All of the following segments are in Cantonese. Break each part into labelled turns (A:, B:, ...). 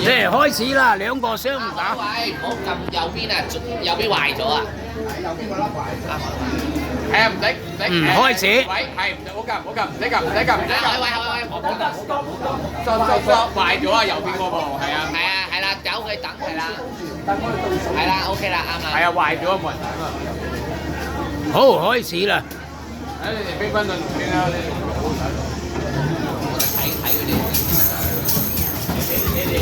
A: 即係開始啦，兩個雙打。
B: 喂，唔好撳右邊啊，右邊壞咗啊！
C: 右邊個粒壞咗。
D: 係啊，唔使。
A: 開始。
D: 喂，係唔好撳，唔好撳，唔使撳，唔使撳，唔使撳。
B: 喂，唔好撳。
D: 收壞咗啊！右邊嗰部係啊。
B: 係啦，由佢等係啦。係啦 ，OK 啦，啱啦。
D: 係啊，壞咗冇人等啊。
A: 好，開始啦。
D: 誒，你哋兵分兩路先啦，你哋好睇。
B: 我哋睇佢哋。
D: 你哋。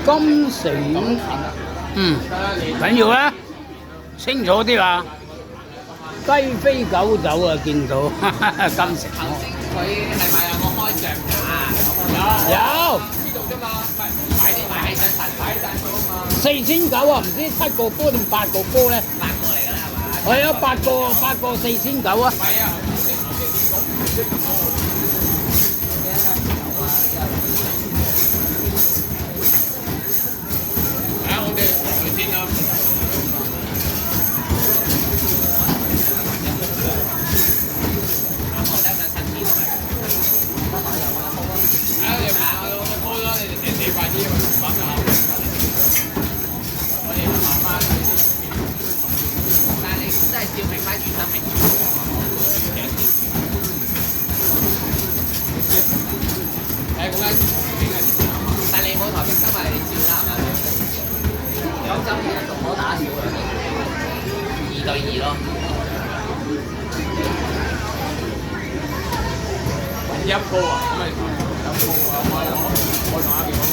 A: 金城，緊要啦，清楚啲啊！雞飛狗走啊，見到金城。
B: 頭先佢係咪有冇開象牙？
A: 有。
D: 呢度啫嘛，唔係擺喺上層，擺喺上度啊嘛。
A: 4900啊，唔知7個波定8個波咧？
B: 8個嚟㗎啦，係嘛？
A: 係啊，8個4900啊。
D: 係啊，我哋頭先啊。
B: 但係你真係照明翻原生明。但係你冇台冰今日你照啦係咪？咁今日仲可打少兩2對2咯。
D: 一波啊，咁咪有波啊！我同阿健講過。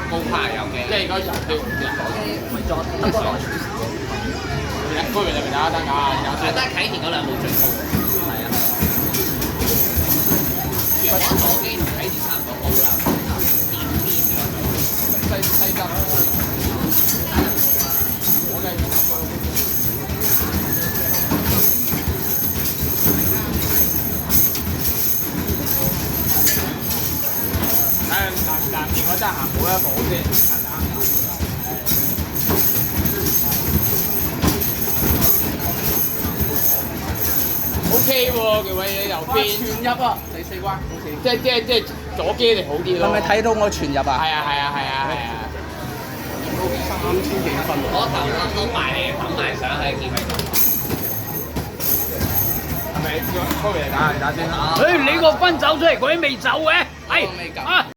D: 高派有嘅，即係而家入啲咪裝得個來高原入面打得㗎，得啟田嗰兩部最高，係啊。我左機同啟田差唔多高啦，西格我計藍田我真係行冇一步先。OK 喎，佢位右邊。傳入啊，第4關。即係左機定好啲咯。
C: 係咪睇到我傳入啊？
D: 係啊。
C: 3000幾分喎。
B: 我頭都埋你抌埋上去見佢。
D: 係咪高嚟打先啦？
A: 你個分走出嚟，佢都未走嘅，係啊。